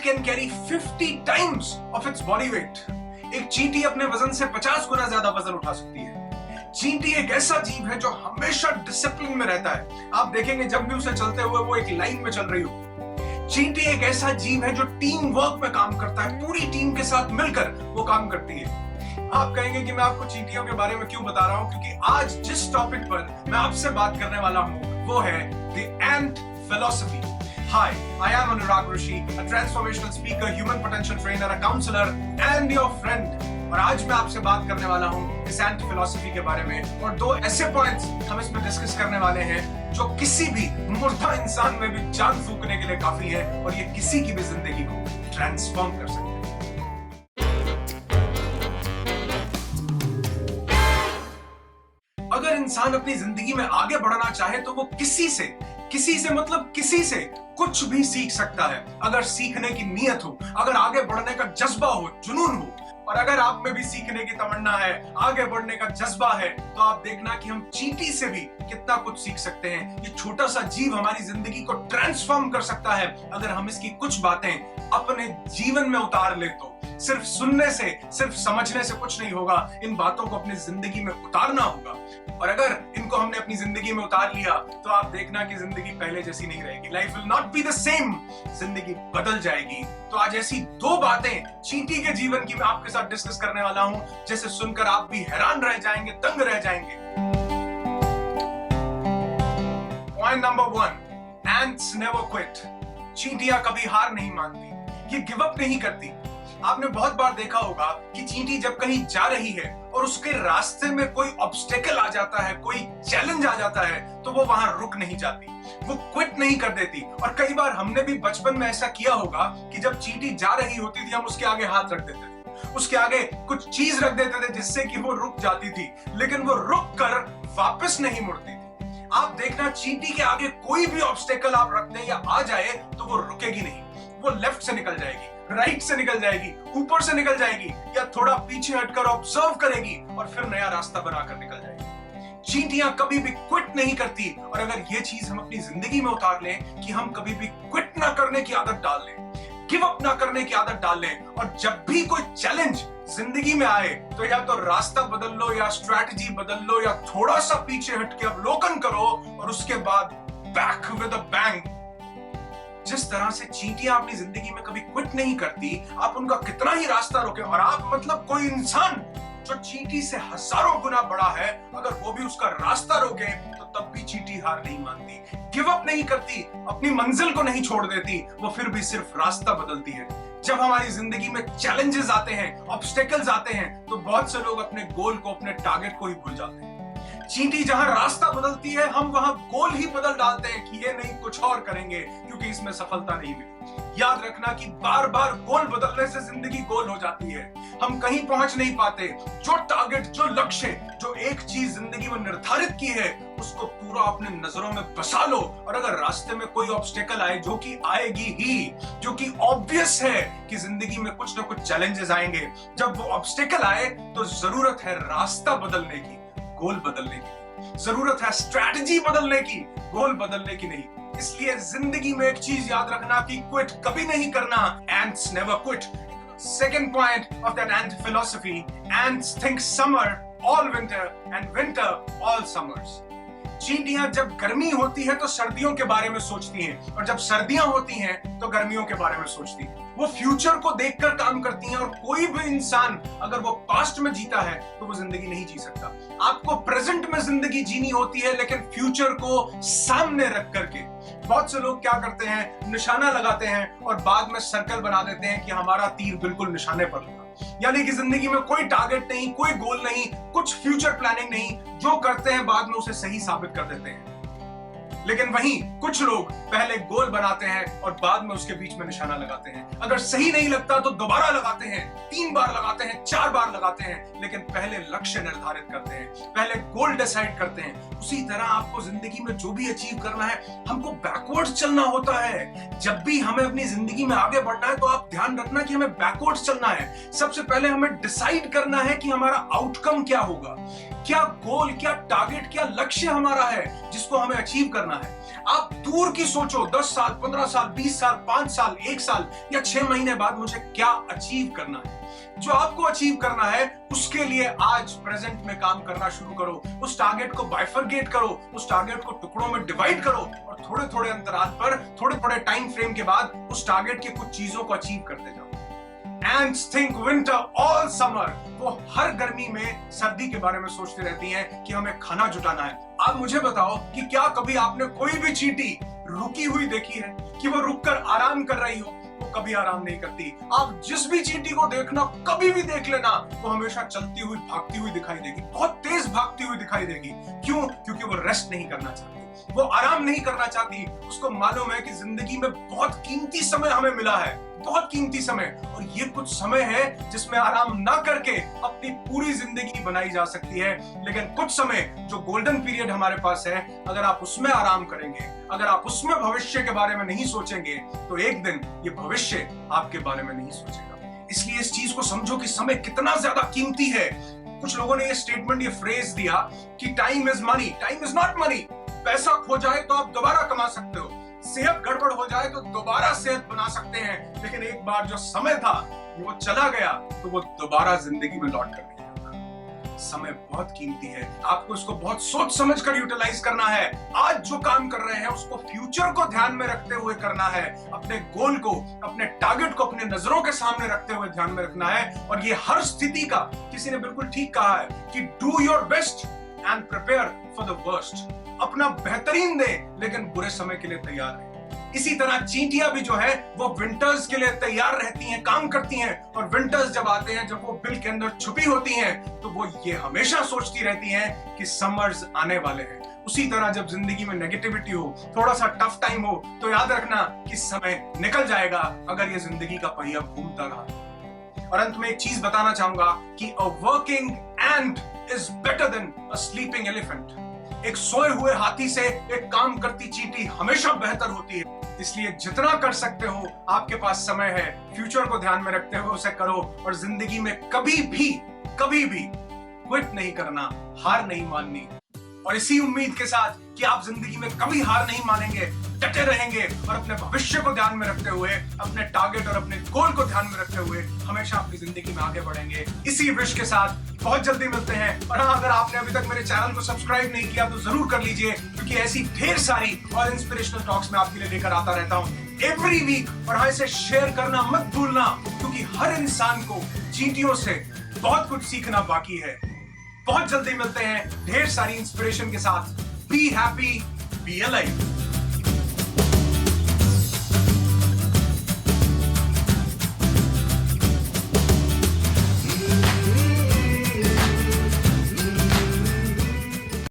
can carry 50 times of its body weight. एक चींटी अपने वजन से 50 गुना ज्यादा वजन उठा सकती है। चींटी एक ऐसा जीव है जो हमेशा डिसिप्लिन में रहता है। आप देखेंगे जब भी उसे चलते हुए वो एक लाइन में चल रही हो। चींटी एक ऐसा जीव है जो टीम वर्क में काम करता है, पूरी टीम के साथ मिलकर वो काम करती है। आप कहेंगे कि मैं आपको चींटियों के बारे में क्यों बता रहा हूं, क्योंकि आज जिस टॉपिक पर मैं आपसे बात करने वाला हूं वो है the ant philosophy. Hi, I am Anurag Rishi, a transformational speaker, human potential trainer, a counselor and your friend. और आज मैं आपसे बात करने वाला हूँ इस एंट फिलॉसफी के बारे में, और दो ऐसे पॉइंट्स हम इसमें डिस्कस करने वाले हैं जो किसी भी मुर्दा इंसान में भी जान फूकने के लिए काफी है, और ये किसी की भी जिंदगी को ट्रांसफॉर्म कर सकते हैं। अगर इंसान अपनी जिंदगी में आगे बढ़ना चाहे तो वो किसी से मतलब किसी से कुछ भी सीख सकता है। अगर सीखने की नीयत हो, अगर आगे बढ़ने का जज्बा हो, जुनून हो, और अगर आप में भी सीखने की तमन्ना है, आगे बढ़ने का जज्बा है, तो आप देखना कि हम चींटी से भी कितना कुछ सीख सकते हैं। ये छोटा सा जीव हमारी जिंदगी को ट्रांसफॉर्म कर सकता है अगर हम इसकी कुछ बातें अपने जीवन में उतार ले तो। सिर्फ सुनने से, सिर्फ समझने से कुछ नहीं होगा, इन बातों को अपनी जिंदगी में उतारना होगा। और अगर इनको हमने अपनी जिंदगी में उतार लिया तो आप देखना कि जिंदगी पहले जैसी नहीं रहेगी। Life will not be the same, जिंदगी बदल जाएगी। तो आज ऐसी दो बातें चींटी के जीवन की मैं आपके साथ डिस्कस करने वाला हूं, जैसे सुनकर आप भी हैरान रह जाएंगे, दंग रह जाएंगे। Point number 1, ants never quit. चींटियां कभी हार नहीं मानती, ये गिव अप नहीं करती। आपने बहुत बार देखा होगा कि चींटी जब कहीं जा रही है और उसके रास्ते में कोई ऑब्स्टेकल आ जाता है, कोई चैलेंज आ जाता है, तो वो वहां रुक नहीं जाती, वो क्विट नहीं कर देती। और कई बार हमने भी बचपन में ऐसा किया होगा कि जब चींटी जा रही होती थी हम उसके आगे हाथ रख देते थे, उसके आगे कुछ चीज रख देते थे जिससे कि वो रुक जाती थी, लेकिन वो रुक कर वापस नहीं मुड़ती थी। आप देखना चींटी के आगे कोई भी ऑब्स्टेकल आप रख दें या आ जाए तो वो रुकेगी नहीं। वो लेफ्ट से निकल जाएगी, राइट से निकल जाएगी, ऊपर से निकल जाएगी, या थोड़ा पीछे हटकर ऑब्जर्व करेगी और फिर नया रास्ता बनाकर निकल जाएगी। चींटियां कभी भी क्विट नहीं करती। और अगर ये चीज हम अपनी जिंदगी में उतार लें कि हम कभी भी क्विट ना करने की आदत डाल लें, गिव अप ना करने की आदत डाल लें, और जब भी कोई चैलेंज जिंदगी में आए तो या तो रास्ता बदल लो, या स्ट्रैटेजी बदल लो, या थोड़ा सा पीछे हटके अवलोकन करो और उसके बाद बैक विद अ बैंग। जिस तरह से चींटियां अपनी जिंदगी में कभी क्विट नहीं करती, आप उनका कितना ही रास्ता रोके, और आप मतलब कोई इंसान जो चींटी से हजारों गुना बड़ा है, अगर वो भी उसका रास्ता रोके तो तब भी चींटी हार नहीं मानती, गिव अप नहीं करती, अपनी मंजिल को नहीं छोड़ देती, वो फिर भी सिर्फ रास्ता बदलती है। जब हमारी जिंदगी में चैलेंजेस आते हैं, ऑब्स्टेकल्स आते हैं, तो बहुत से लोग अपने गोल को, अपने टारगेट को ही भूल जाते हैं। चींटी जहां रास्ता बदलती है, हम वहां गोल ही बदल डालते हैं कि ये नहीं कुछ और करेंगे क्योंकि इसमें सफलता नहीं मिली। याद रखना कि बार बार गोल बदलने से जिंदगी गोल हो जाती है, हम कहीं पहुंच नहीं पाते। जो टारगेट, जो लक्ष्य, जो एक चीज जिंदगी में निर्धारित की है, उसको पूरा अपने नजरों में बसा लो। और अगर रास्ते में कोई ऑब्स्टेकल आए, जो कि आएगी ही, जो कि ऑब्वियस है कि जिंदगी में कुछ ना कुछ चैलेंजेस आएंगे, जब वो ऑब्स्टेकल आए तो जरूरत है रास्ता बदलने की, गोल बदलने की। जरूरत है स्ट्रैटेजी बदलने की, गोल बदलने की नहीं। इसलिए जिंदगी में एक चीज याद रखना कि क्विट कभी नहीं करना। Ants never quit. Second point of that ant philosophy, ants think summer all winter and winter all summers. चींटियां जब गर्मी होती है तो सर्दियों के बारे में सोचती हैं, और जब सर्दियां होती हैं तो गर्मियों के बारे में सोचती हैं। वो फ्यूचर को देखकर काम करती हैं, और कोई भी इंसान अगर वो पास्ट में जीता है तो वो जिंदगी नहीं जी सकता। आपको प्रेजेंट में जिंदगी जीनी होती है, लेकिन फ्यूचर को सामने रख करके। बहुत से लोग क्या करते हैं, निशाना लगाते हैं और बाद में सर्कल बना देते हैं कि हमारा तीर बिल्कुल निशाने पर लगा। यानी कि जिंदगी में कोई टारगेट नहीं, कोई गोल नहीं, कुछ फ्यूचर प्लानिंग नहीं, जो करते हैं बाद में उसे सही साबित कर देते हैं। लेकिन वहीं कुछ लोग पहले गोल बनाते हैं और बाद में उसके बीच में निशाना लगाते हैं। अगर सही नहीं लगता तो दोबारा लगाते हैं, 3 बार लगाते हैं, 4 बार लगाते हैं, लेकिन पहले लक्ष्य निर्धारित करते हैं, पहले गोल डिसाइड करते हैं। उसी तरह आपको जिंदगी में जो भी अचीव करना है, हमको बैकवर्ड चलना होता है। जब भी हमें अपनी जिंदगी में आगे बढ़ना है तो आप ध्यान रखना कि हमें बैकवर्ड चलना है। सबसे पहले हमें डिसाइड करना है कि हमारा आउटकम क्या होगा, क्या गोल, क्या टारगेट, क्या लक्ष्य हमारा है जिसको हमें अचीव करना है। आप दूर की सोचो, 10 साल, 15 साल, 20 साल, 5 साल, 1 साल या 6 महीने बाद मुझे क्या अचीव करना है। जो आपको अचीव करना है उसके लिए आज प्रेजेंट में काम करना शुरू करो। उस टारगेट को बाइफरगेट करो, उस टारगेट को टुकड़ों में डिवाइड करो और थोड़े थोड़े अंतराल पर, थोड़े थोड़े टाइम फ्रेम के बाद उस टारगेट की कुछ चीजों को अचीव करते जाओ। Ants think winter all summer। वो हर गर्मी में सर्दी के बारे में सोचती रहती हैं कि हमें खाना जुटाना है। आप मुझे बताओ कि क्या कभी आपने कोई भी चींटी रुकी हुई देखी है कि वो रुककर आराम कर रही हो? वो कभी आराम नहीं करती। आप जिस भी चींटी को देखना, कभी भी देख लेना, वो हमेशा चलती हुई, भागती हुई दिखाई देगी, बहुत तेज भागती हुई दिखाई देगी। क्यों? क्योंकि वो रेस्ट नहीं करना चाहती, वो आराम नहीं करना चाहती। उसको मालूम है कि जिंदगी में बहुत कीमती समय हमें मिला है, बहुत कीमती समय, और ये कुछ समय है जिसमें आराम ना करके अपनी पूरी जिंदगी बनाई जा सकती है। लेकिन कुछ समय जो गोल्डन पीरियड हमारे पास है, अगर आप उसमें आराम करेंगे, अगर आप उसमें भविष्य के बारे में नहीं सोचेंगे, तो एक दिन ये भविष्य आपके बारे में नहीं सोचेगा। इसलिए इस चीज को समझो कि समय कितना ज्यादा कीमती है। कुछ लोगों ने ये स्टेटमेंट, ये फ्रेज दिया कि time is money. Time is not money. पैसा खो जाए तो आप दोबारा कमा सकते हो, सेहत गड़बड़ हो जाए तो दोबारा सेहत बना सकते हैं, लेकिन एक बार जो समय था वो चला गया तो वो दोबारा जिंदगी में लौट कर नहीं आता। समय बहुत कीमती है, आपको इसको बहुत सोच समझ कर यूटिलाइज करना है। आज जो काम कर रहे हैं उसको फ्यूचर को ध्यान में रखते हुए करना है। अपने गोल को, अपने टारगेट को अपने नजरों के सामने रखते हुए ध्यान में रखना है। और ये हर स्थिति का, किसी ने बिल्कुल ठीक कहा है कि do your best and prepare for the worst. अपना बेहतरीन दे लेकिन बुरे समय के लिए तैयार है। इसी तरह चींटियां भी जो है वो विंटर्स के लिए तैयार रहती हैं, काम करती हैं, और विंटर्स जब आते हैं, जब वो बिल के अंदर छुपी होती हैं, तो वो ये हमेशा सोचती रहती हैं कि समर्स आने वाले हैं। उसी तरह जब जिंदगी में नेगेटिविटी हो, थोड़ा सा टफ टाइम हो, तो याद रखना कि समय निकल जाएगा अगर ये जिंदगी का पहिया घूमता रहा। और अंत में एक चीज बताना चाहूंगा कि a working ant is better than a sleeping elephant. एक सोए हुए हाथी से एक काम करती चींटी हमेशा बेहतर होती है। इसलिए जितना कर सकते हो, आपके पास समय है, फ्यूचर को ध्यान में रखते हुए उसे करो। और जिंदगी में कभी भी क्विट नहीं करना, हार नहीं माननी। और इसी उम्मीद के साथ कि आप जिंदगी में कभी हार नहीं मानेंगे, डटे रहेंगे और अपने भविष्य को ध्यान में रखते हुए, अपने टारगेट और अपने गोल को ध्यान में रखते हुए हमेशा अपनी जिंदगी में आगे बढ़ेंगे, इसी विश के साथ बहुत जल्दी मिलते हैं। और हाँ, अगर आपने अभी तक मेरे चैनल को सब्सक्राइब नहीं किया तो जरूर कर लीजिए, क्योंकि ऐसी ढेर सारी और इंस्पिरेशनल टॉक्स मैं आपके लिए लेकर आता रहता हूँ एवरी वीक। और हाँ, इसे शेयर करना मत भूलना, क्योंकि हर इंसान को चींटियों से बहुत कुछ सीखना बाकी है। बहुत जल्दी मिलते हैं ढेर सारी इंस्पिरेशन के साथ। Be happy, be alive.